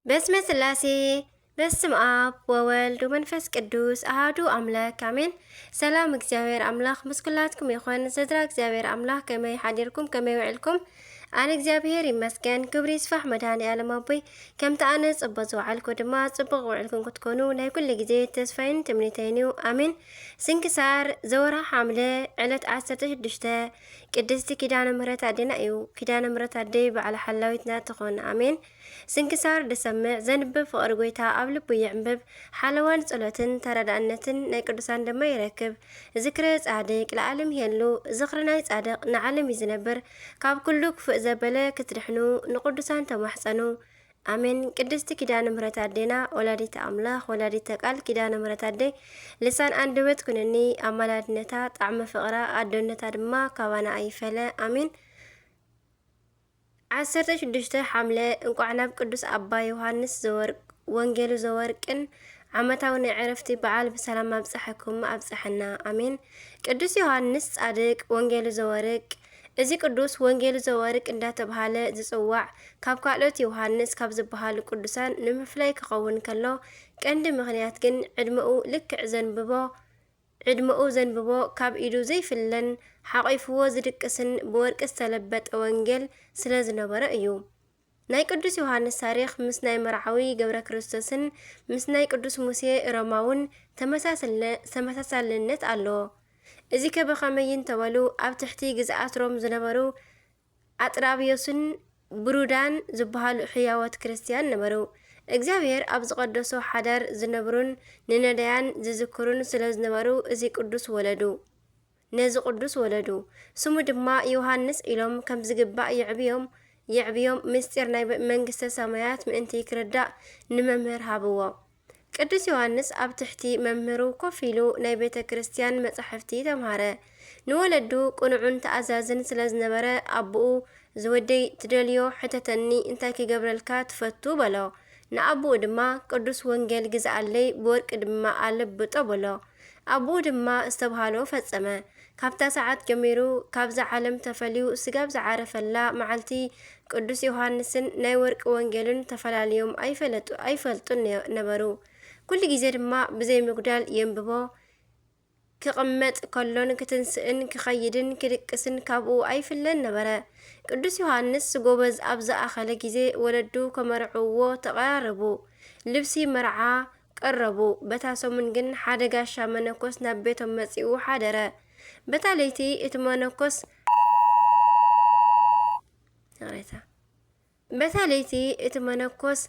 በስመ ስላሴ በስም አብ ወወልድ ወመንፈስ ቅዱስ አሃዱ አምላክ አሜን። ሰላም እግዚአብሔር አምላክ ምስኩላትኩም ይኹን። ስድራ እግዚአብሔር አምላክ ከመይ ሓዲርኩም ከመይ ውዕልኩም? አነ እግዚአብሔር ይመስገን ክብሪ ይስፋሕ መድኃኔዓለም አቦይ ከምቲ ኣነ ጽቡቕ ዝውዓልኩ ድማ ጽቡቕ ውዕልኩም ክትኮኑ ናይ ኩሉ ግዜ ተስፋይን ትምኒተይን እዩ አሜን። ስንክሳር ዘወርሃ ሓምለ ዕለት 16 ቅድስቲ ኪዳነ ምህረት ኣዴና እዩ። ኪዳነ ምህረት ኣደይ በዓል ሓላዊትና ትኾን አሜን። ስንክሳር ድሰምዕ ዘንብብ ፍቕሪ ጎይታ ኣብ ልቡ ይዕንብብ ሓለዋን ጸሎትን ተረዳእነትን ናይ ቅዱሳን ድማ ይረክብ። ዝክረ ጻድቅ ለዓለም ይሄሉ ዝኽሪ ናይ ጻድቅ ንዓለም ይዝነብር። ካብ ኩሉ ክፍእ ዘበለ ክትድሕኑ ንቅዱሳን ተማሕፀኑ አሜን። ቅድስቲ ኪዳነ ምህረት ኣዴና ወላዲተ ኣምላኽ ወላዲተ ቃል ኪዳነ ምህረት ኣደይ ልሳን አንደበት ኩነኒ ኣማላድነታ ጣዕመ ፍቕራ ኣዶነታ ድማ ካባና ኣይፈለ አሜን። 16 ሓምለ እንቋዕ ናብ ቅዱስ ኣባ ዮሃንስ ዘወርቅ ወንጌሉ ዘወርቅን ዓመታዊ ናይ ዕረፍቲ በዓል ብሰላም ኣብፅሐኩም ኣብፅሐና አሜን። ቅዱስ ዮሃንስ ጻድቅ ወንጌሉ ዘወርቅ እዚ ቅዱስ ወንጌሉ ዘወርቅ እንዳተባሃለ ዝጽዋዕ ካብ ካልኦት ዮሃንስ ካብ ዝበሃሉ ቅዱሳን ንምፍላይ ክኸውን ከሎ ቀንዲ ምኽንያት ግን ዕድመኡ ዘንብቦ ካብ ኢዱ ዘይፍለን ሓቂፍዎ ዝድቅስን ብወርቂ ዝተለበጠ ወንጌል ስለ ዝነበረ እዩ። ናይ ቅዱስ ዮሃንስ ታሪክ ምስ ናይ መርዓዊ ገብረ ክርስቶስን ምስ ናይ ቅዱስ ሙሴ ሮማውን ተመሳሳልነት ኣለዎ። እዚ ከበኸመይን ተበሉ ኣብ ትሕቲ ግዝኣት ሮም ዝነበሩ ኣጥራብዮስን ብሩዳን ዝበሃሉ ሕያወት ክርስቲያን ነበሩ። እግዚአብሔር ኣብ ዝቀደሶ ሓዳር ዝነብሩን ንነዳያን ዝዝክሩን ስለ ዝነበሩ ነዚ ቅዱስ ወለዱ። ስሙ ድማ ዮሃንስ ኢሎም ከም ዝግባእ ይዕብዮም ምስጢር ናይ መንግስተ ሰማያት ምእንቲ ክርዳእ ንመምህር ሃብዎ። ቅዱስ ዮሃንስ ኣብ ትሕቲ መምህሩ ኮፍ ኢሉ ናይ ቤተ ክርስቲያን መጻሕፍቲ ተምሃረ። ንወለዱ ቁኑዑን ተኣዛዝን ስለ ዝነበረ ኣቦኡ ዝወደይ ትደልዮ ሕተተኒ እንታይ ክገብረልካ ትፈቱ በሎ። ንኣቦኡ ድማ ቅዱስ ወንጌል ግዝኣለይ ብወርቂ ድማ ኣለብጦ በሎ። ኣቦኡ ድማ ዝተባሃሎ ፈጸመ። ካብታ ሰዓት ጀሚሩ ካብዛ ዓለም ተፈልዩ ስጋብ ዝዓረፈላ መዓልቲ ቅዱስ ዮሃንስን ናይ ወርቂ ወንጌልን ተፈላለዮም ኣይፈልጡን ነበሩ። ኩሉ ግዜ ድማ ብዘይ ምግዳል የንብቦ ክቕመጥ ከሎን ክትንስእን ክኸይድን ክድቅስን ካብኡ ኣይፍለን ነበረ። ቅዱስ ዮሃንስ ጎበዝ ኣብ ዝኣኸለ ግዜ ወለዱ ከመርዕዎ ተቐራረቡ። ልብሲ መርዓ ቀረቡ። በታ ሰሙን ግን ሓደ ጋሻ መነኮስ ናብ ቤቶም መጺኡ ሓደረ። በታ ለይቲ እቲ መነኮስ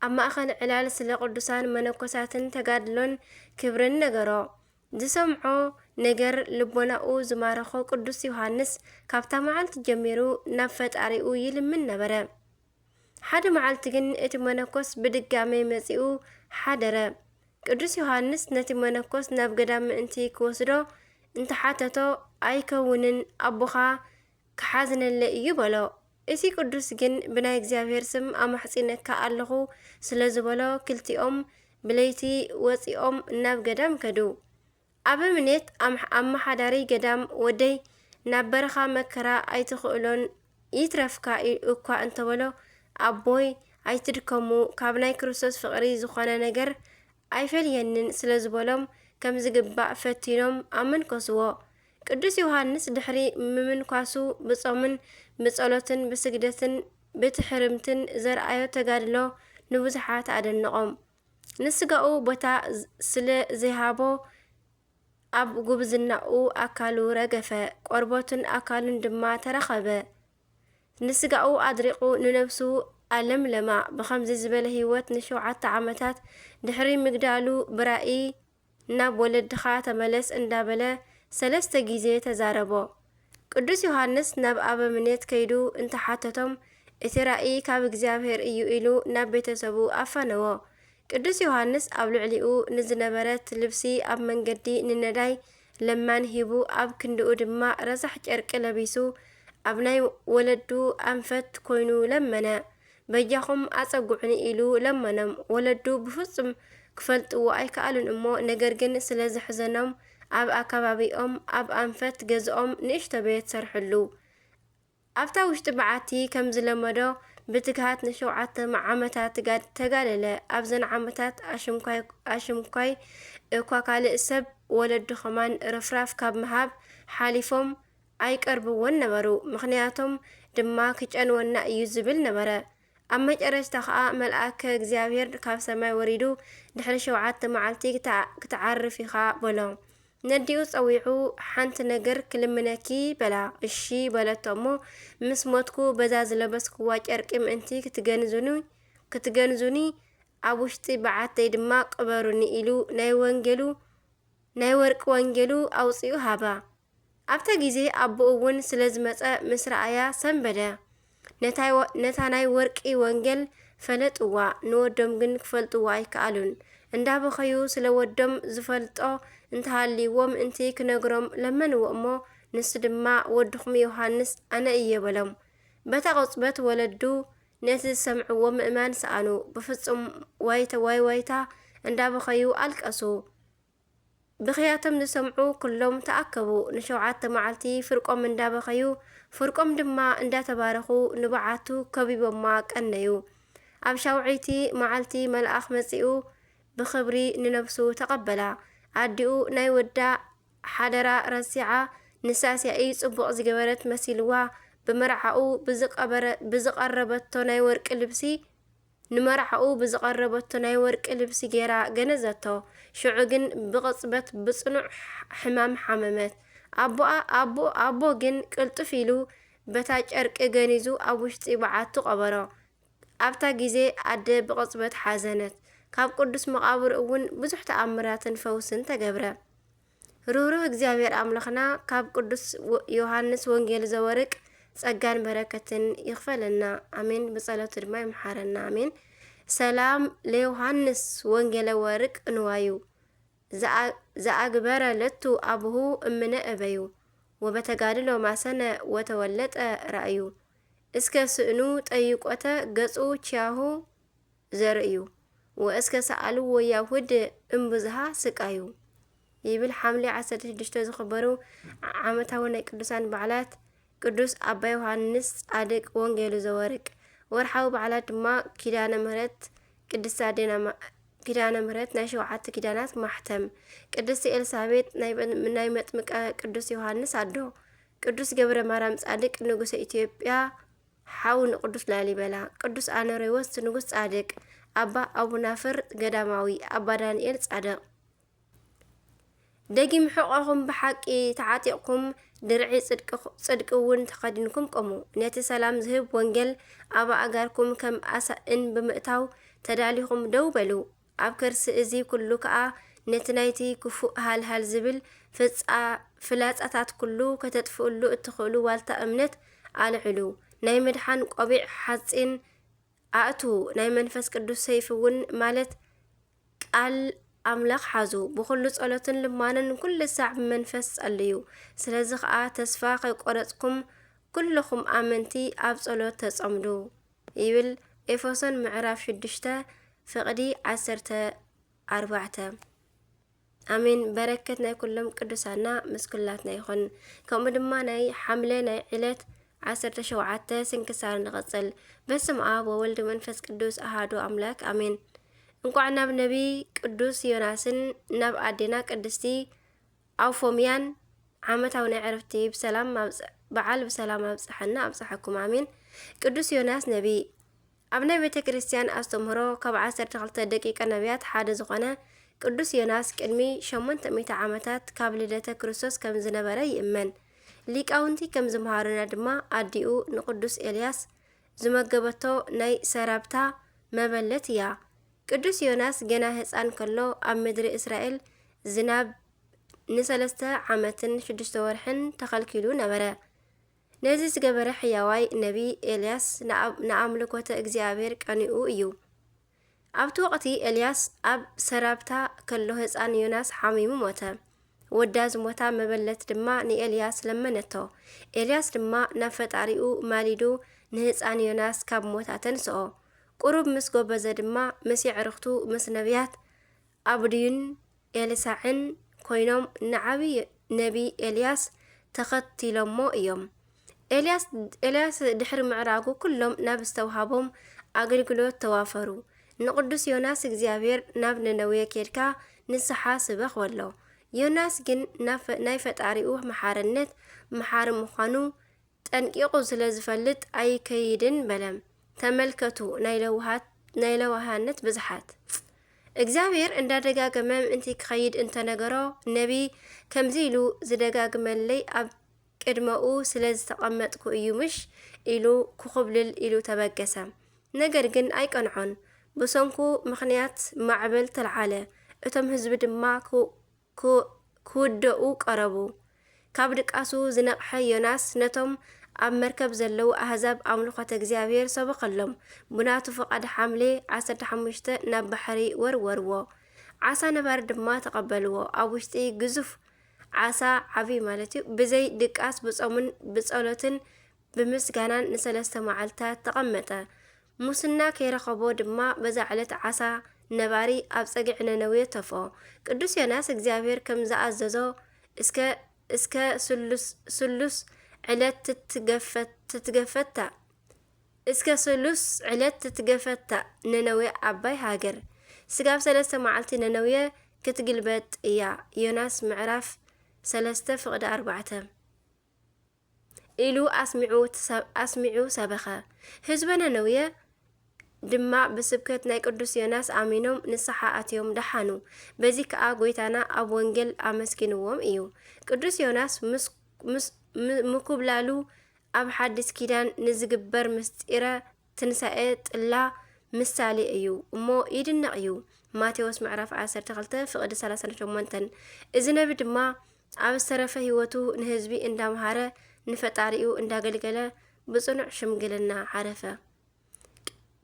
ኣብ ማእኸል ዕላል ስለ ቅዱሳን መነኮሳትን ተጋድሎን ክብርን ነገሮ። ዝሰምዖ ነገር ልቦናኡ ዝማረኾ ቅዱስ ዮሃንስ ካብታ መዓልቲ ጀሚሩ ናብ ፈጣሪኡ ይልምን ነበረ። ሓደ መዓልቲ ግን እቲ መነኮስ ብድጋሜ መጺኡ ሓደረ። ቅዱስ ዮሃንስ ነቲ መነኮስ ናብ ገዳም ምእንቲ ክወስዶ እንተሓተቶ ኣይከውንን ኣቦኻ ክሓዝነለ እዩ በሎ። እቲ ቅዱስ ግን ብናይ እግዚአብሔር ስም ኣማሕጺነካ ኣለኹ ስለ ዝበሎ ክልቲኦም ብለይቲ ወፂኦም ናብ ገዳም ከዱ። ኣበምኔት ኣመሓዳሪ ገዳም ወደይ ናብ በረኻ መከራ ኣይትኽእሎን ይትረፍካ እኳ እንተበሎ ኣቦይ ኣይትድከሙ ካብ ናይ ክርስቶስ ፍቕሪ ዝኾነ ነገር ኣይፈልየንን ስለ ዝበሎም ከም ዝግባእ ፈቲኖም ኣመንኮስዎ። ቅዱስ ዮሃንስ ድሕሪ ምምንኳሱ ብጾምን ብጸሎትን ብስግደትን ብትሕርምትን ዘርኣዮ ተጋድሎ ንብዙሓት ኣደንቖም። ንስጋኡ ቦታ ስለ ዘይሃቦ ኣብ ጉብዝናኡ ኣካሉ ረገፈ፣ ቆርበቱን ኣካሉን ድማ ተረኸበ። ንስጋኡ ኣድሪቑ ንነብሱ ኣለምለማ። ብኸምዚ ዝበለ ህይወት ን7 ዓመታት ድሕሪ ምግዳሉ ብራእይ ናብ ወለድኻ ተመለስ እንዳበለ 3 ግዜ ተዛረቦ። ቅዱስ ዮሃንስ ናብ ኣበምኔት ከይዱ እንተሓተቶም እቲ ራእይ ካብ እግዚአብሔር እዩ ኢሉ ናብ ቤተሰቡ ኣፋነዎ። ቅዱስ ዮሃንስ ኣብ ልዕሊኡ ንዝነበረት ልብሲ ኣብ መንገዲ ንነዳይ ለማን ሂቡ ኣብ ክንድኡ ድማ ረሳሕ ጨርቂ ለቢሱ ኣብ ናይ ወለዱ ኣንፈት ኮይኑ ለመነ። በያኹም ኣጸጉዕኒ ኢሉ ለመኖም። ወለዱ ብፍጹም ክፈልጥዎ ኣይከኣሉን እሞ ነገር ግን ስለ ዝሕዘኖም ኣብ ኣከባቢኦም ኣብ ኣንፈት ገዝኦም ንእሽቶ ቤት ሰርሕሉ። ኣብታ ውሽጢ በዓቲ ከም ዝለመዶ بتجهات نشوعات عمتات تقالله أبزن عمتات أشمكاي كوكال السب ولد خمان رفراف كاب مهاب حالفهم ኣይቀርብዎን ነበሩ ምክንያቶም ድማ ክጨንወና እዩ ዝብል ነበረ ኣብ መጨረሽታ ከዓ መልአከ እግዚአብሔር ካብ ሰማይ ወሪዱ ድሕሪ 7 መዓልቲ ክትዓርፍ ኢኻ በሎ ነዲኡ ፀዊዑ ሓንቲ ነገር ክልምነኪ በላ እሺ በለቶሞ ምስ ሞትኩ በዛ ዝለበስክዋ ጨርቂ ምእንቲ ክትገንዙኒ ኣብ ውሽጢ በዓተይ ድማ ቅበሩኒ ኢሉ ናይ ወርቂ ወንጌሉ ኣውፅኡ ሃባ ኣብታ ግዜ ኣቦኡ እውን ስለዝመፀ ምስ ረኣያ ሰንበደ ነታ ናይ ወርቂ ወንጌል ፈለጥዋ ንወዶም ግን ክፈልጥዋ ኣይከኣሉን እንዳበኸዩ ስለወዶም ዝፈልጦ እንተሃልይዎም እንቲ ክነግሮም ለመንዎ እሞ ንሱ ድማ ወድኹም ዮሃንስ ኣነ እየ በሎም በታ ቅፅበት ወለዱ ነቲ ዝሰምዕዎ ምእማን ሰኣኑ ብፍጹም ዋይታ እንዳበኸዩ ኣልቀሱ ብኽያቶም ዝሰምዑ ኩሎም ተኣከቡ ን7 መዓልቲ ፍርቆም እንዳበኸዩ ፍርቆም ድማ እንዳተባረኹ ንበዓቱ ከቢቦማ ቀነዩ ኣብ ሻውዒቲ መዓልቲ መልኣኽ መጺኡ ብኽብሪ ንነፍሱ ተቐበላ ኣዲኡ ናይ ወዳ ሓደራ ረሲዓ ንሳስያኢ ጽቡቕ ዝገበረት መሲልዋ ብመርዓኡ ብዝቐረበቶ ናይ ወርቂ ልብሲ ንመርዓኡ ብዝቐረበቶ ናይ ወርቂ ልብሲ ጌራ ገነዘቶ ሽዑ ግን ብቕጽበት ብጽኑዕ ሕማም ሓመመት ኣቦ ግን ቅልጡፍ ኢሉ በታ ጨርቂ ገኒዙ ኣብ ውሽጢ በዓቱ ቀበሮ ኣብታ ግዜ ኣደ ብቕጽበት ሓዘነት ካብ ቅዱስ መቃብር እውን ብዙሕ ተኣምራትን ፈውስን ተገብረ ሩህሩህ እግዚአብሔር ኣምላኽና ካብ ቅዱስ ዮሃንስ ወንጌል ዘወርቅ ጸጋን በረከትን ይኽፈለና አሜን በጸሎቱ ድማ ይምሐረና አሜን ሰላም ለዮሃንስ ወንጌለ ወርቅ እንዋዩ ዘአግበረ ለቱ አብሁ እምነ እበዩ ወበተጋድሎ ማሰነ ወተወለጠ ራእዩ እስከ ስእኑ ጠይቆተ ገጹ ቻሁ ዘርእዩ ወእስከ ሰአሉ ወያሁድ እምብዝሃ ስቃዩ ይብል ሐምሌ 16 ዝኽበሩ ዓመታዊ ናይ ቅዱሳን በዓላት ቅዱስ አባ ዮሃንስ ጻድቅ ወንጌሉ ዘወርቅ ወርሓዊ በዓላት ድማ ኪዳነ ምህረት ቅድስት ኪዳነ ምህረት ናይ 7 ኪዳናት ማሕተም ቅድስት ኤልሳቤጥ ናይ መጥምቀ ቅዱስ ዮሃንስ አዶ ቅዱስ ገብረ ማርያም ጻድቅ ንጉሰ ኢትዮጵያ ሓው ንቅዱስ ላሊበላ ቅዱስ አኖሬዎስ ንጉስ ጻድቅ አባ አቡናፍር ገዳማዊ አባ ዳንኤል ጻድቅ ደጊም ሕቆኹም ብሓቂ ተዓጢቕኩም ድርዒ ጽድቅ እውን ተኸዲንኩም ቆሙ ነቲ ሰላም ዝህብ ወንጌል ኣብ ኣጋርኩም ከም ኣሳእን ብምእታው ተዳሊኹም ደው በሉ ኣብ ከርሲ እዚ ኩሉ ከዓ ነቲ ናይቲ ክፉእ ሃልሃል ዝብል ፍላጻታት ኩሉ ከተጥፍኡሉ እትኽእሉ ዋልታ እምነት ኣልዕሉ ናይ ምድሓን ቆቢዕ ሓፂን ኣእቱ ናይ መንፈስ ቅዱስ ሰይፍ እውን ማለት ቃል ኣምላኽ ሓዙ ብኩሉ ጸሎትን ልማንን ኩሉ ሳዕ ብመንፈስ ጸልዩ ስለዚ ከዓ ተስፋ ከይቆረጽኩም ኩልኩም ኣመንቲ ኣብ ጸሎት ተጸምዱ ይብል ኤፌሶን ምዕራፍ 6 ፍቕዲ 14 አሜን በረከት ናይ ኩሎም ቅዱሳና ምስኩላትና ይኹን ከምኡ ድማ ናይ ሐምለ ናይ ዕለት 17 ስንክሳር ንቐጽል በስመ አብ ወወልድ መንፈስ ቅዱስ አሐዱ አምላክ አሜን እንኳዕ ናብ ነቢ ቅዱስ ዮናስን ናብ ኣዴና ቅድስቲ ኣውፎምያን ዓመታዊ ናይ ዕረፍቲ ብሰላም በዓል ብሰላም ኣብጽሐና ኣብጽሐኩም አሜን ቅዱስ ዮናስ ነቢ ኣብ ናይ ቤተ ክርስቲያን ኣስተምህሮ ካብ 12 ደቂቀ ነቢያት ሓደ ዝኾነ ቅዱስ ዮናስ ቅድሚ 800 ዓመታት ካብ ልደተ ክርስቶስ ከም ዝነበረ ይእመን ሊቃውንቲ ከም ዝምሃሩና ድማ ኣዲኡ ንቅዱስ ኤልያስ ዝመገበቶ ናይ ሰራብታ መበለት እያ ቅዱስ ዮናስ ገና ህፃን ከሎ ኣብ ምድሪ እስራኤል ዝናብ ን3 ዓመትን 6 ወርሕን ተኸልኪሉ ነበረ ነዚ ዝገበረ ሕያዋይ ነቢ ኤልያስ ንኣምልኮተ እግዚአብሔር ቀኒኡ እዩ ኣብቲ ወቕቲ ኤልያስ ኣብ ሰራብታ ከሎ ህፃን ዮናስ ሓሚሙ ሞተ ወዳ ዝሞታ መበለት ድማ ንኤልያስ ለመነቶ ኤልያስ ድማ ናብ ፈጣሪኡ ማሊዱ ንህፃን ዮናስ ካብ ሞት ኣተንስኦ ቁሩብ ምስ ጎበዘ ድማ ምስ ይዕርኽቱ ምስ ነቢያት ኣብድዩን ኤልሳዕን ኮይኖም ንዓብይ ነቢ ኤልያስ ተኸቲሎሞ እዮም ኤልያስ ድሕሪ ምዕራጉ ኩሎም ናብ ዝተውሃቦም ኣገልግሎት ተዋፈሩ። ንቅዱስ ዮናስ እግዚአብሔር ናብ ነነዌ ኬድካ ንስሓ ስበኽ በሎ። ዮናስ ግን ናይ ፈጣሪኡ መሓርነት መሓሪ ምዃኑ ጠንቂቑ ስለ ዝፈልጥ ኣይከይድን በለም። ተመልከቱ ናይ ለዋሃነት ብዝሓት። እግዚአብሔር እንዳደጋገመ ምእንቲ ክኸይድ እንተነገሮ ነቢ ከምዚ ኢሉ ዝደጋግመለይ ኣብ ቅድመኡ ስለ ዝተቐመጥኩ እዩ ምሽ ኢሉ ክኹብልል ኢሉ ተበገሰ። ነገር ግን ኣይቀንዖን። ብሰንኩ ምኽንያት ማዕበል ተለዓለ። እቶም ህዝቢ ድማ ክውደኡ ቀረቡ። ካብ ድቃሱ ዝነቕሐ ዮናስ ነቶም ኣብ መርከብ ዘለው ኣህዛብ ኣምልኾተ እግዚአብሔር ሰበኸሎም። ብናቱ ፍቓድ ሓምሌ 15 ናብ ባሕሪ ወርወርዎ። ዓሳ ነባሪ ድማ ተቐበልዎ። ኣብ ውሽጢ ግዙፍ ዓሳ ዓብይ ማለት እዩ። ብዘይ ድቃስ ብጾምን ብጸሎትን ብምስጋናን ን3 መዓልታት ተቐመጠ። ሙስና ከይረኸቦ ድማ በዛ ዕለት ዓሳ ነባሪ ኣብ ፀጊዕ ነነዌ ተፎ። ቅዱስ ዮናስ እግዚአብሔር ከም ዝኣዘዞ እስከ ስሉስ ዕለት ትትገፈታ ነነዌ ዓባይ ሃገር ስጋብ 3 መዓልቲ ነነዌ ክትግልበጥ እያ። ዮናስ ምዕራፍ 3:4 ኢሉ ኣስሚዑ ሰበኸ። ህዝበ ነነዌ ድማ ብስብከት ናይ ቅዱስ ዮናስ ኣሚኖም ንስሓ ኣትዮም ደሓኑ። በዚ ከዓ ጎይታና ኣብ ወንጌል ኣመስኪንዎም እዩ። ቅዱስ ዮናስ ምኩብላሉ ኣብ ሓድስ ኪዳን ንዝግበር ምስጢረ ትንሳኤ ጥላ ምሳሌ እዩ እሞ ይድነቕ እዩ። ማቴዎስ ምዕራፍ 12:38 እዚ ነቢ ድማ ኣብ ዝተረፈ ህይወቱ ንህዝቢ እንዳምሃረ ንፈጣሪኡ እንዳገልገለ ብጽኑዕ ሽምግልና ዓረፈ።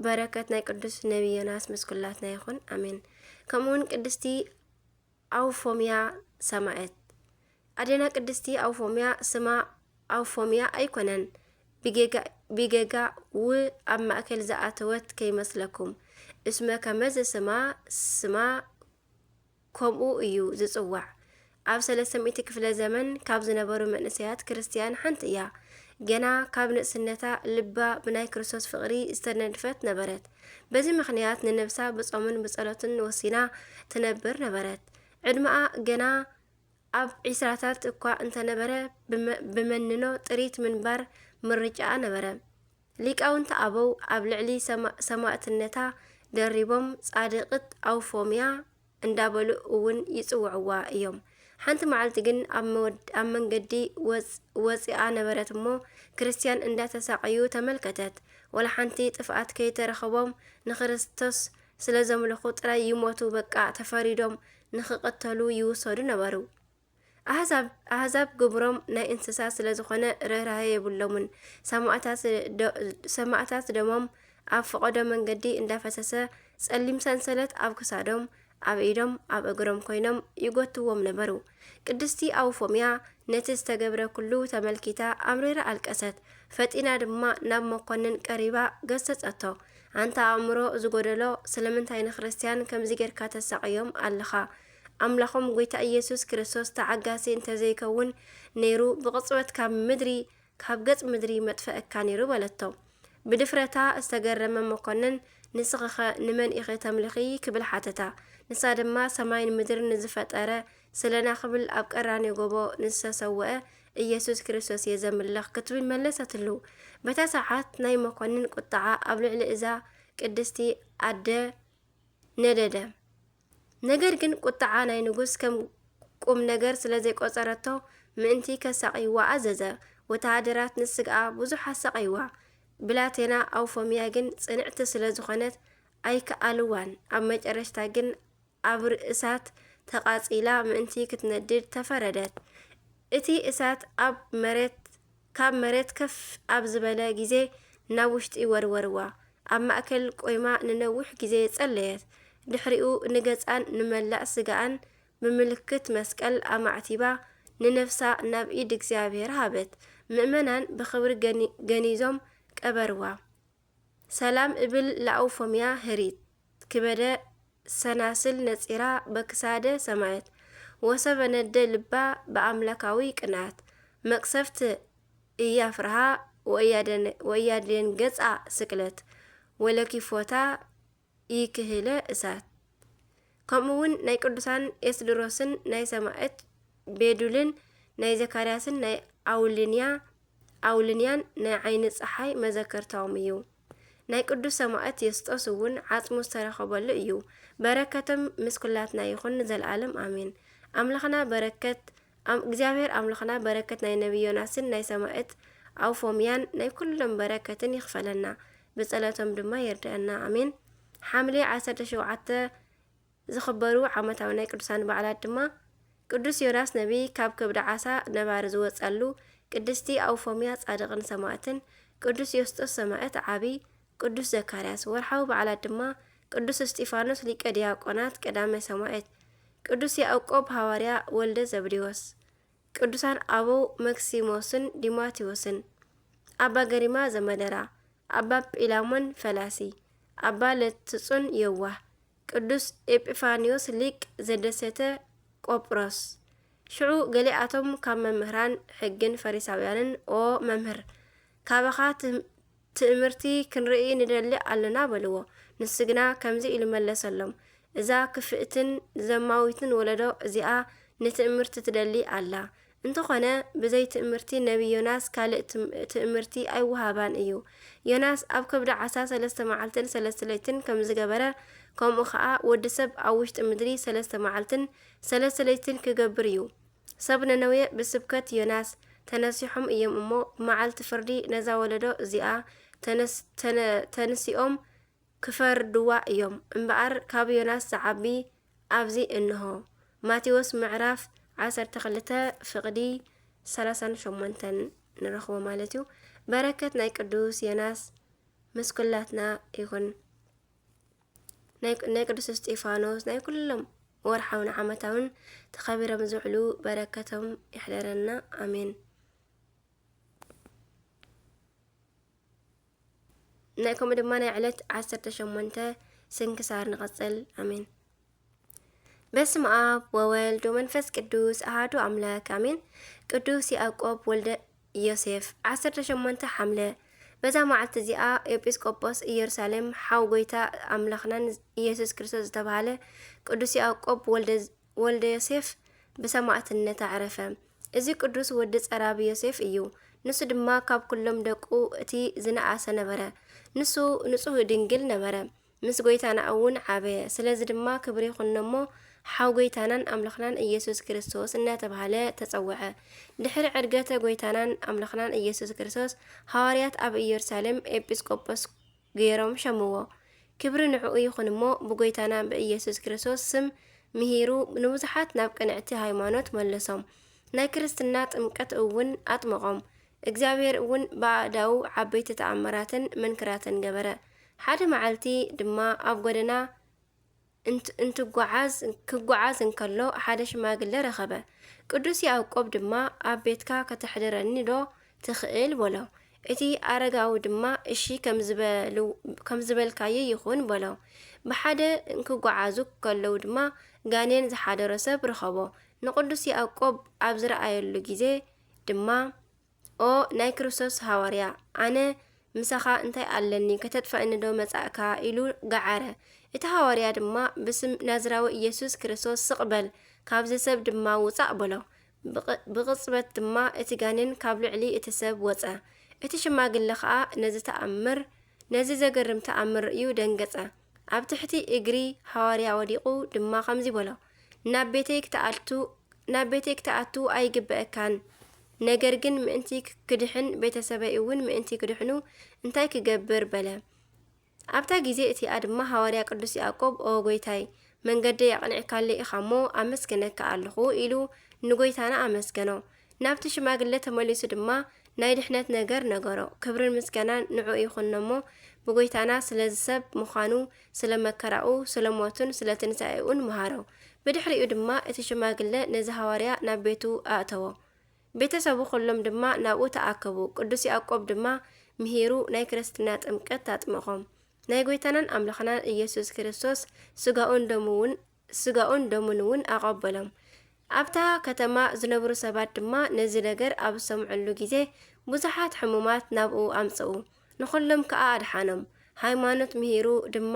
በረከት ናይ ቅዱስ ነቢ ዮናስ ምስኩላትና ይኹን ኣሜን። ከምኡውን ቅድስቲ ኣውፎምያ ሰማዕት። ኣዴና ቅድስቲ ኣውፎምያ ስማ ኣውፎምያ ኣይኮነን ቢጌጋ ኣብ ማእከል ዝኣተወት ከይመስለኩም። እስመ ከመዝ ስማ ከምኡ እዩ ዝጽዋዕ። ኣብ 300 ክፍለ ዘመን ካብ ዝነበሩ መንእሰያት ክርስቲያን ሓንቲ እያ። ገና ካብ ንእስነታ ልባ ብናይ ክርስቶስ ፍቕሪ ዝተነድፈት ነበረት። በዚ ምኽንያት ንነብሳ ብጾምን ብጸሎትን ወሲና ትነብር ነበረት። ዕድማኣ ገና ኣብ 20ታት እኳ እንተነበረ ብመንኖ ጥሪት ምንባር ምርጫኣ ነበረ። ሊቃውንቲ ኣበው ኣብ ልዕሊ ሰማዕትነታ ደሪቦም ጻድቕት ኣውፎምያ እንዳበሉ እውን ይጽውዕዋ እዮም። ሓንቲ መዓልቲ ግን ኣብ መንገዲ ወፂኣ ነበረት እሞ ክርስቲያን እንዳተሳቀዩ ተመልከተት። ወላ ሓንቲ ጥፍኣት ከይተረኸቦም ንክርስቶስ ስለ ዘምልኹ ጥራይ ይሞቱ በቃ ተፈሪዶም ንክቐተሉ ይውሰዱ ነበሩ። ኣህዛብ ግብሮም ናይ እንስሳ ስለ ዝኾነ ርህራሄ የብሎምን። ሰማዕታት ደሞም ኣብ ፍቐዶ መንገዲ እንዳፈሰሰ ጸሊም ሰንሰለት ኣብ ክሳዶም ኣብ ኢዶም ኣብ እግሮም ኮይኖም ይጎትዎም ነበሩ። ቅድስቲ ኣውፎምያ ነቲ ዝተገብረ ኩሉ ተመልኪታ ኣምሪራ ኣልቀሰት። ፈጢና ድማ ናብ መኮንን ቀሪባ ገሰጸቶ። ኣንታ ኣእምሮ ዝጎደሎ ስለምንታይ ንክርስቲያን ከምዚ ጌርካ ተሳቅዮም ኣለኻ? ኣምላኾም ጎይታ ኢየሱስ ክርስቶስ ተዓጋሲ እንተዘይከውን ነይሩ ብቕጽበት ካብ ገጽ ምድሪ መጥፈአካ ነይሩ በለቶ። ብድፍረታ ዝተገረመ መኮንን ንስኸ ንመን ኢኸ ተምልኺ ክብል ሓተታ። ንሳ ድማ ሰማይን ምድርን ንዝፈጠረ ስለና ክብል ኣብ ቀራንዮ ጎቦ ንዝተሰውአ ኢየሱስ ክርስቶስ እየ ዘምልኽ ክትብል መለሰትሉ። በታ ሰዓት ናይ መኮንን ቁጣዓ ኣብ ልዕሊ እዛ ቅድስቲ ኣደ ነደደ። ነገር ግን ቁጣዓ ናይ ንጉስ ከም ቁም ነገር ስለ ዘይቆጸረቶ ምእንቲ ከሳቂዋ ኣዘዘ። ወተሃደራት ንስግኣ ብዙሕ ኣሳቂዋ። ብላቴና ኣውፎምያ ግን ጽንዕቲ ስለ ዝኾነት ኣይከኣልዋን። ኣብ መጨረሽታ ግን ኣብ እሳት ተቃጺላ ምእንቲ ክትነድድ ተፈረደት። እቲ እሳት ካብ መሬት ከፍ ኣብ ዝበለ ግዜ ናብ ውሽጢ ወርወርዋ። ኣብ ማእከል ቆይማ ንነዊሕ ግዜ ጸለየት። ድሕሪኡ ንገጻን ንመላእ ስጋኣን ብምልክት መስቀል ኣማዕቲባ ንነፍሳ ናብ ኢድ እግዚአብሔር ሃበት። ምእመናን ብኽብሪ ገኒዞም ቀበርዋ። ሰላም እብል ለኣውፎምያ ህሪት ክበደ ሰናስል ነጺራ በክሳደ ሰማየት ወሰብ ነደ ልባ በኣምላካዊ ቅንዓት መቅሰፍት እያፍርሃ ወእያደን ገጻ ስቅለት ወለኪፎታ ይክህለ እሳት ከምኡውን ናይ ቅዱሳን ኤስድሮስን ናይ ሰማዕት ቤዱልን ናይ ዘካርያስን ናይ አውልንያን ናይ ዓይኒ ፀሓይ መዘከርታዎም እዩ። ናይ ቅዱስ ሰማዕት የስጦስ እውን ዓጽሙ ዝተረኸበሉ እዩ። በረከቶም ምስ ኩላትና ይኹን ዘለዓለም አሜን። አምላኽና በረከት እግዚአብሔር አምላኽና በረከት ናይ ነቢይ ዮናስን ናይ ሰማዕት አውፎምያን ናይ ኩሎም በረከትን ይኽፈለና ብጸሎቶም ድማ ይርድአና አሜን። ሐምሌ 17 ዝኽበሩ ዓመታዊ ናይ ቅዱሳን በዓላት ድማ ቅዱስ ዮናስ ነቢይ ካብ ከብዲ ዓሳ ነባሪ ዝወጸሉ፣ ቅድስቲ አውፎምያ ጻድቕን ሰማዕትን፣ ቅዱስ ዮስጦስ ሰማዕት ዓብይ፣ ቅዱስ ዘካርያስ። ወርሓዊ በዓላት ድማ ቅዱስ እስጢፋኖስ ሊቀ ዲያቆናት ቀዳማይ ሰማዕት፣ ቅዱስ ያዕቆብ ሐዋርያ ወልደ ዘብዴዎስ፣ ቅዱሳን አበው መክሲሞስን ዲማቴዎስን፣ አባ ገሪማ ዘመደራ፣ አባ ጲላሞን ፈላሲ፣ አባ ለትጹን የዋህ፣ ቅዱስ ኤጲፋኒዮስ ሊቅ ዘደሰተ ቆጵሮስ። ሽዑ ገሊኣቶም ካብ መምህራን ሕግን ፈሪሳውያንን ኦ መምህር ካባኻ ትእምርቲ ክንርኢ ንደሊ ኣለና በልዎ። ንሱ ግና ከምዚ ኢሉ መለሰሎም፣ እዛ ክፍእትን ዘማዊትን ወለዶ እዚኣ ንትእምርቲ ትደሊ ኣላ። እንተኾነ ብዘይ ትእምርቲ ነቢ ዮናስ ካልእ ትእምርቲ ኣይወሃባን እዩ። ዮናስ ኣብ ከብዲ ዓሳ 3 መዓልትን 3 ለይትን ከም ዝገበረ ከምኡ ከዓ ወዲ ሰብ ኣብ ውሽጢ ምድሪ 3 መዓልትን 3 ለይትን ክገብር እዩ። ሰብ ነነዌ ብስብከት ዮናስ ተነሲሖም እዮም እሞ ብመዓልቲ ፍርዲ ነዛ ወለዶ እዚኣ ተንሲኦም ክፈርድዋ እዮም እምበኣር ካብ ዮናስ ዝዓቢ ኣብዚ እንሆ። ማቴዎስ ምዕራፍ 12 ፍቕዲ 38 ንረኽቦ ማለት እዩ። በረከት ናይ ቅዱስ ዮናስ ምስ ኩላትና ይኹን። ናይ ቅዱስ እስጢፋኖስ ናይ ኩሎም ወርሓውን ዓመታውን ተኸቢሮም ዝውዕሉ በረከቶም ይሕደረና አሜን። ናይ ከምኡ ድማ ናይ ዕለት 18 ስንክሳር ንቐጽል አሜን። በስመ አብ ወወልድ ወመንፈስ ቅዱስ አሐዱ አምላክ አሜን። ቅዱስ ያዕቆብ ወልደ ዮሴፍ 18 ሐምለ በዛ መዓልቲ እዚኣ ኤጲስቆጶስ ኢየሩሳሌም ሓው ጎይታ አምላኽናን ኢየሱስ ክርስቶስ ዝተባሃለ ቅዱስ ያዕቆብ ወልደ ዮሴፍ ብሰማዕትነት አዕረፈ። እዚ ቅዱስ ወዲ ጸራቢ ዮሴፍ እዩ። ንሱ ድማ ካብ ኩሎም ደቁ እቲ ዝነኣሰ ነበረ። ንሱ ንጹህ ድንግል ነበረ። ምስ ጎይታና እውን ዓበየ። ስለዚ ድማ ክብሪ ይኹነሞ ሓው ጎይታናን አምላኽናን ኢየሱስ ክርስቶስ እናተባሃለ ተጸውዐ። ድሕሪ ዕርገተ ጎይታናን አምላኽናን ኢየሱስ ክርስቶስ ሐዋርያት ኣብ ኢየሩሳሌም ኤጲስቆጶስ ገይሮም ሸምዎ። ክብሪ ንዕኡ ይኹንሞ ብጎይታና ብኢየሱስ ክርስቶስ ስም ምሂሩ ንብዙሓት ናብ ቅንዕቲ ሃይማኖት መለሶም። ናይ ክርስትና ጥምቀት እውን ኣጥመቖም። እግዚአብሔር እውን ባዕዳው ዓበይቲ ተኣምራትን መንክራትን ገበረ። ሓደ መዓልቲ ድማ ኣብ ጎደና ክጓዓዝ እንከሎ ሓደ ሽማግለ ረኸበ። ቅዱስ ያዕቆብ ድማ ኣብ ቤትካ ከተሕድረኒ ዶ ትኽእል በሎ። እቲ ኣረጋዊ ድማ እሺ ከም ዝበልካዮ ይኹን በሎ። ብሓደ ክጓዓዙ ከለዉ ድማ ጋኔን ዝሓደሮ ሰብ ረኸቦ። ንቅዱስ ያዕቆብ ኣብ ዝረኣየሉ ጊዜ ድማ ኦ ናይ ክርስቶስ ሐዋርያ ኣነ ምሳኻ እንታይ ኣለኒ ከተጥፋእኒ ዶ መጻእካ ኢሉ ገዓረ። እቲ ሐዋርያ ድማ ብስም ናዝራዊ ኢየሱስ ክርስቶስ ስቕበል ካብዚ ሰብ ድማ ውፃእ በሎ። ብቕጽበት ድማ እቲ ጋኔን ካብ ልዕሊ እቲ ሰብ ወፀ። እቲ ሽማግለ ከዓ ነዚ ዘገርም ተኣምር እዩ ደንገጸ። ኣብ ትሕቲ እግሪ ሐዋርያ ወዲቑ ድማ ከምዚ በሎ፣ ናብ ቤተይ ክትኣቱ ኣይግብአካን። ነገር ግን ምእንቲ ክድሕን ቤተሰበይ እውን ምእንቲ ክድሕኑ እንታይ ክገብር በለ። ኣብታ ጊዜ እቲኣ ድማ ሐዋርያ ቅዱስ ያዕቆብ ኦ ጎይታይ መንገዲ ያቕንዕካለ ኢኻ እሞ ኣመስግነካ ኣለኹ ኢሉ ንጎይታና ኣመስገኖ። ናብቲ ሽማግለ ተመሊሱ ድማ ናይ ድሕነት ነገር ነገሮ። ክብርን ምስጋናን ንዑ ይኹን እሞ ብጎይታና ስለዚ ሰብ ምዃኑ፣ ስለ መከራኡ፣ ስለ ሞቱን ስለ ትንሣኤኡን መሃሮ። ብድሕሪኡ ድማ እቲ ሽማግለ ነዚ ሐዋርያ ናብ ቤቱ ኣእተዎ። ቤተሰቡ ኩሎም ድማ ናብኡ ተኣከቡ። ቅዱስ ያዕቆብ ድማ ምሂሩ ናይ ክርስትና ጥምቀት ታጥመቖም። ናይ ጎይታናን ኣምላኽናን ኢየሱስ ክርስቶስ ስጋኡን ደሙን እውን ኣቐበሎም። ኣብታ ከተማ ዝነብሩ ሰባት ድማ ነዚ ነገር ኣብ ዝሰምዑሉ ጊዜ ብዙሓት ሕሙማት ናብኡ ኣምጽኡ ንኹሎም ከዓ ኣድሓኖም ሃይማኖት ምሂሩ ድማ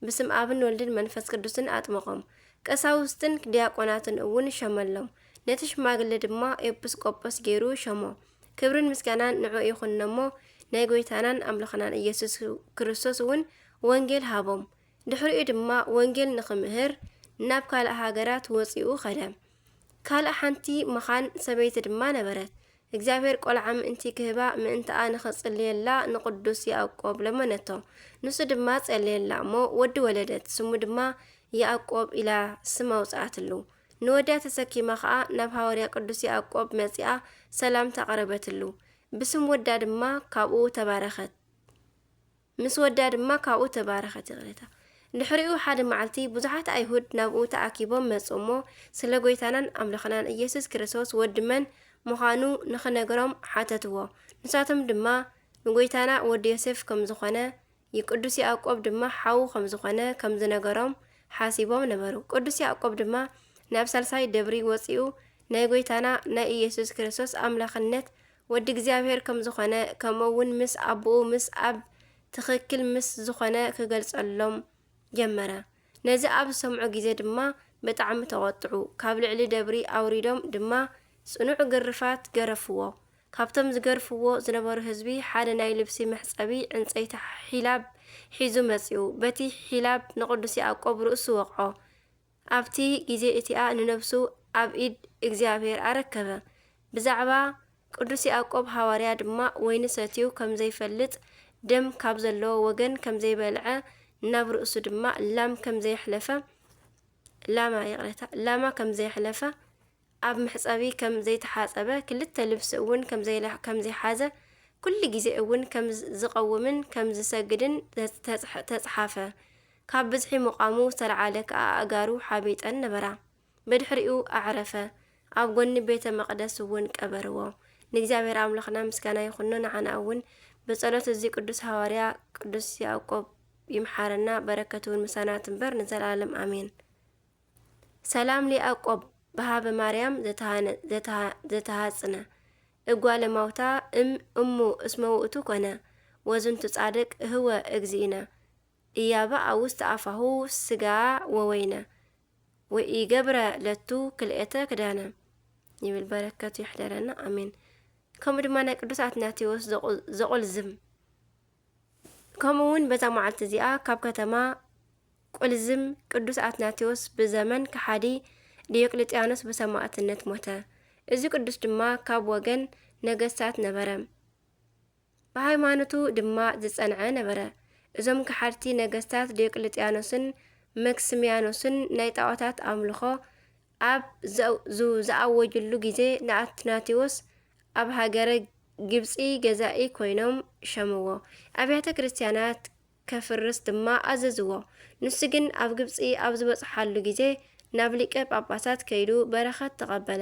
ብስም ኣብን ወልድን መንፈስ ቅዱስን ኣጥመቖም ቀሳውስትን ዲያቆናትን እውን ሸመሎም ነቲ ሽማግለ ድማ ኤጲስቆጶስ ገይሩ ሸሞ ክብርን ምስጋናን ንዑ ይኹንሞ ናይ ጎይታናን ኣምልኽናን ኢየሱስ ክርስቶስ እውን ወንጌል ሃቦም ድሕሪኡ ድማ ወንጌል ንኽምህር ናብ ካልእ ሃገራት ወፂኡ ኸደ ካልእ ሓንቲ መኻን ሰበይቲ ድማ ነበረት እግዚአብሔር ቆልዓ ምእንቲ ክህባ ምእንትኣ ንኽጽልየላ ንቅዱስ ያዕቆብ ለመነቶ ንሱ ድማ ጸልየላ እሞ ወዲ ወለደት ስሙ ድማ ያዕቆብ ኢላ ስም ኣውፅኣትሉ ንወድያ ተሰኪማ ከዓ ናብ ሃዋርያ ቅዱስ ያዕቆብ መጺኣ ሰላም ተቐረበትሉ ብስም ወዳ ድማ ካብኡ ተባረኸት ምስ ወዳ ድማ ካብኡ ተባረኸት ይቕለታ ድሕሪኡ ሓደ መዓልቲ ብዙሓት ኣይሁድ ናብኡ ተኣኪቦም መጹ እሞ ስለ ጎይታናን ኣምልኽናን ኢየሱስ ክርስቶስ ወድመን ምዃኑ ንኽነገሮም ሓተትዎ ንሳቶም ድማ ንጎይታና ወዲ ዮሴፍ ከም ዝኾነ የቅዱስ ያዕቆብ ድማ ሓው ከም ዝኾነ ከም ዝነገሮም ሓሲቦም ነበሩ ቅዱስ ያዕቆብ ድማ ናብ ሳልሳይ ደብሪ ወፂኡ ናይ ጎይታና ናይ ኢየሱስ ክርስቶስ ኣምላኽነት ወዲ እግዚአብሔር ከም ዝኾነ ከምኡውን ምስ ኣቦኡ ምስ ኣብ ትኽክል ምስ ዝኾነ ክገልጸሎም ጀመረ ነዚ ኣብ ሰምዑ ግዜ ድማ ብጣዕሚ ተቆጥዑ ካብ ልዕሊ ደብሪ ኣውሪዶም ድማ ጽኑዕ ግርፋት ገረፍዎ ካብቶም ዝገርፍዎ ዝነበሩ ህዝቢ ሓደ ናይ ልብሲ መሕጸቢ ዕንጸይቲ ሒላብ ሒዙ መጺኡ በቲ ሒላብ ንቅዱስ ያዕቆብ ርእሱ ወቕዖ ኣብቲ ግዜ እቲኣ ንነብሱ ኣብ ኢድ እግዚአብሔር ኣረከበ ብዛዕባ ቅዱስ ያዕቆብ ሃዋርያ ድማ ወይኒ ሰትዩ ከም ዘይፈልጥ ደም ካብ ዘለዎ ወገን ከም ዘይበልዐ ናብ ርእሱ ድማ ላማ ከም ዘይሕለፈ ኣብ ምሕጸቢ ከም ዘይተሓጸበ ክልተ ልብሲ እውን ከም ዘይሓዘ ኩሉ ግዜ እውን ከም ዝቀውምን ከም ዝሰግድን ተጻሓፈ ካብ ብዝሒ ምቃሙ ዝተለዓለ ከዓ ኣጋሩ ሓቢጠን ነበራ በድሕሪኡ ኣዕረፈ ኣብ ጎኒ ቤተ መቅደስ እውን ቀበርዎ ንእግዚአብሔር ኣምላኽና ምስጋና ይኹን ንዓና እውን በጸሎት እዚ ቅዱስ ሃዋርያ ቅዱስ ያዕቆብ ይምሓረና በረከቱን ምሳና ትንበር ንዘላለም አሜን ሰላም ለያዕቆብ በሃበ ማርያም ዘተሃጽነ እጓለ ማውታ እሙ እስመ ውእቱ ኮነ ወዝንቱ ጻድቅ ህወ እግዚእነ እያባ ውስጥ አፋሁ ስጋ ወወይነ ወኢገብረ ለቱ ክልኤተ ክዳነ ይብል በረከቱ ይሕደረና አሜን ከምኡ ድማ ናይ ቅዱስ አትናቴዎስ ዘቁልዝም ከምኡውን በዛ መዓልቲ እዚኣ ካብ ከተማ ቁልዝም ቅዱስ አትናቴዎስ ብዘመን ከሓዲ ዲዮቅልጥያኖስ በሰማዕትነት ሞተ እዚ ቅዱስ ድማ ካብ ወገን ነገስታት ነበረ ብሃይማኖቱ ድማ ዝጸንዐ ነበረ እዞም ከሓድቲ ነገስታት ዲዮቅልጥያኖስን መክስሚያኖስን ናይ ጣዖታት ኣምልኾ ኣብ ዝኣወጅሉ ግዜ ንአትናቴዎስ ኣብ ሃገረ ግብጺ ገዛኢ ኮይኖም ሸምዎ ኣብያተ ክርስቲያናት ከፍርስ ድማ ኣዘዝዎ ንሱ ግን ኣብ ግብጺ ኣብ ዝበጽሓሉ ግዜ ናብ ሊቀ ጳጳሳት ከይዱ በረኸት ተቐበለ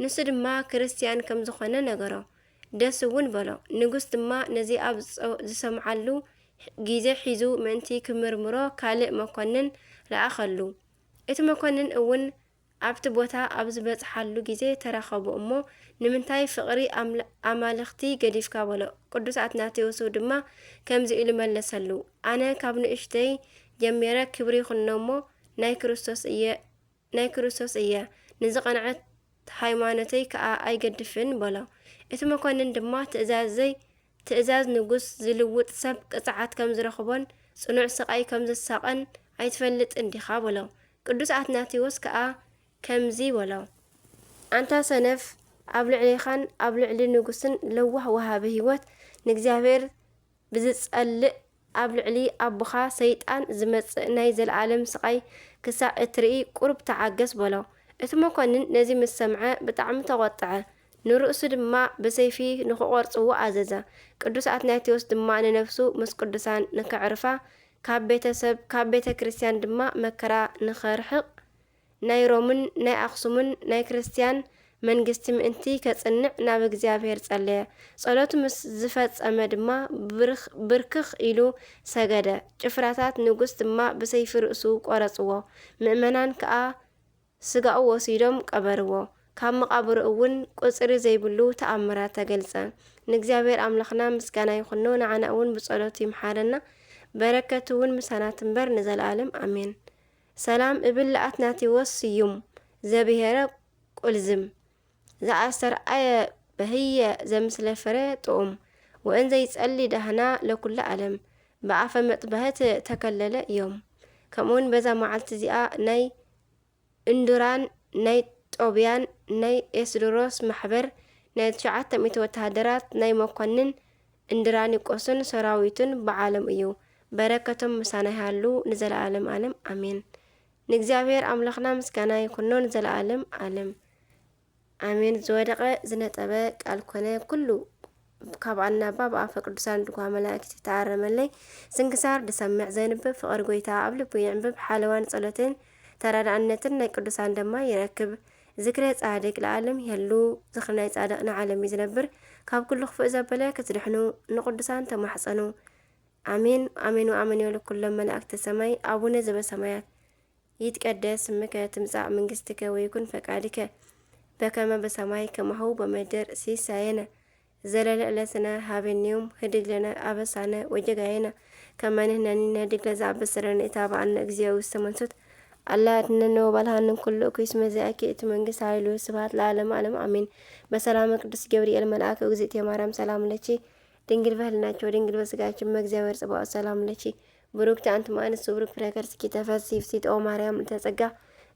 ንሱ ድማ ክርስቲያን ከም ዝኾነ ነገሮ ደስ እውን በሎ ንጉስ ድማ ነዚ ኣብ ዝሰምዓሉ ግዜ ሒዙ ምእንቲ ክምርምሮ ካልእ መኮንን ለኣኸሉ እቲ መኮንን እውን ኣብቲ ቦታ ኣብ ዝበጽሓሉ ግዜ ተራኸቡ እሞ ንምንታይ ፍቕሪ ኣማልኽቲ ገዲፍካ በሎ ቅዱስ አትናቴዎስ ድማ ከምዚ ኢሉ መለሰሉ ኣነ ካብ ንእሽተይ ጀሚረ ክብሪ ይኹኖሞ ናይ ክርስቶስ እየ ንዝቐንዐት ሃይማኖተይ ከዓ ኣይገድፍን በሎ እቲ መኮንን ድማ ትእዛዝ ንጉስ ዝልውጥ ሰብ ቅጽዓት ከም ዝረኽቦን ጽኑዕ ስቃይ ከም ዝሳቐን ኣይትፈልጥን ዲኻ በሎ ቅዱስ አትናቴዎስ ከዓ ከምዚ በሎ አንታ ሰነፍ ኣብ ልዕሊኻን ኣብ ልዕሊ ንጉስን ለዋህ ወሃቢ ህይወት ንእግዚአብሔር ብዝጸልእ ኣብ ልዕሊ ኣቦኻ ሰይጣን ዝመጽእ ናይ ዘለዓለም ስቃይ ክሳብ እትርኢ ቁርብ ተዓገስ በሎ እቲ መኮንን ነዚ ምስ ሰምዐ ብጣዕሚ ተቆጥዐ ንርእሱ ድማ ብሰይፊ ንኽቆርጽዎ ኣዘዘ ቅዱስ አትናቴዎስ ድማ ንነፍሱ ምስ ቅዱሳን ንከዕርፋ ካብ ቤተ ክርስቲያን ድማ መከራ ንኸርሕቕ ናይ ሮምን ናይ ኣክሱምን ናይ ክርስቲያን መንግስቲ ምእንቲ ከጽንዕ ናብ እግዚአብሔር ጸለየ ጸሎቱ ምስ ዝፈጸመ ድማ ብርክኽ ኢሉ ሰገደ ጭፍራታት ንጉስ ድማ ብሰይፊ ርእሱ ቆረጽዎ ምእመናን ከዓ ስጋኡ ወሲዶም ቀበርዎ ካብ መቃብሩ እውን ቁጽሪ ዘይብሉ ተኣምራት ተገልጸ። ንእግዚአብሔር አምላኽና ምስጋና ይኹኖ ንዓና እውን ብጸሎቱ ይምሓረና በረከቱ እውን ምሳና ትንበር ንዘለዓለም አሜን። ሰላም እብል ለአትናቴዎስ ስዩም ዘብሔረ ቁልዝም ዘአሰርአየ በህየ ዘምስለ ፍረ ጥዑም ወእን ዘይጸሊ ዳህና ለኩለ ዓለም በአፈ መጥበህት ተከለለ እዮም። ከምኡውን በዛ መዓልቲ እዚኣ ናይ እንዱራን ናይ ጦብያን ናይ ኤስድሮስ ማሕበር ናይ 900 ወታደራት ናይ መኮንን እንድራኒቆስን ሰራዊቱን በዓለም እዩ። በረከቶም ምሳና ይሃሉ ንዘለዓለም ዓለም አሜን። ንእግዚአብሔር አምላኽና ምስጋና ይኹኖ ንዘለዓለም ዓለም አሜን። ዝወደቀ ዝነጠበ ቃል ኮነ ኩሉ ካብ አናባ በአፈ ቅዱሳን ድጓ መላእክት ተአረመለይ ስንክሳር ድሰምዕ ዘንብብ ፍቅር ጎይታ ኣብ ልቡ ይዕንብብ ሓለዋን ጸሎትን ተራዳእነትን ናይ ቅዱሳን ደማ ይረክብ። ዝክረ ጻድቅ ለዓለም ይህሉ ዝክረ ናይ ጻድቅ ንዓለም ይዝነብር ካብ ኩሉ ክፍእ ዘበለ ክትድሕኑ ንቅዱሳን ተማሕፀኑ አሜን አሜን ወአሜን ይበሉ ኩሎም መላእክተ ሰማይ አቡነ ዘበሰማያት ይትቀደስ ስምከ ትምጻእ መንግስትከ ወይኩን ፈቃድከ በከመ በሰማይ ከማሁ በምድር ሲሳየነ ዘለለ ዕለትነ ሀበኒዮም ህድግ ለነ አበሳነ ወጀጋየነ ከመንህነኒ ነህድግ ለዘአበሰረን ኢታብአነ እግዚኦ ውስተ መንሱት አላ አድነነ ወባልሃንን ኩሉ ኩይስ መዚአኪ እቲ መንግስት ኃይሉ ስብሐት ለዓለመ ዓለም አሜን። በሰላም ቅዱስ ገብርኤል መልአክ እግዝእትየ ማርያም ሰላም ለኪ ድንግል በህልናቸው ድንግል በስጋችን መግዚአብሔር ጽባኦት ሰላም ለኪ ብሩክቲ አንቲ እምአንስት ብሩክ ፍሬ ከርስኪ ተፈሥሒ ፍሥሕት ኦ ማርያም እንተጸጋ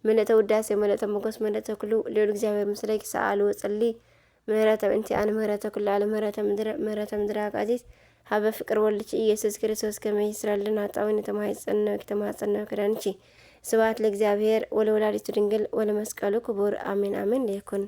ምልዕተ ውዳሴ ምልዕተ ሞገስ ምልዕተ ኩሉ ልዑል እግዚአብሔር ምስለኪ ሰአሉ ወጸሊ ምህረተ እንቲአነ ምህረተ ኩሉ ዓለም ምህረተ ምድር አቃዚት ሀበ ፍቅር ወልድኪ ኢየሱስ ክርስቶስ ከመ ይስራልን ኃጣውኢነ ተማኅፀነ ክዳንቺ ስብሐት ለእግዚአብሔር ወለወላዲቱ ድንግል ወለመስቀሉ ክቡር አሜን አሜን ይኩን።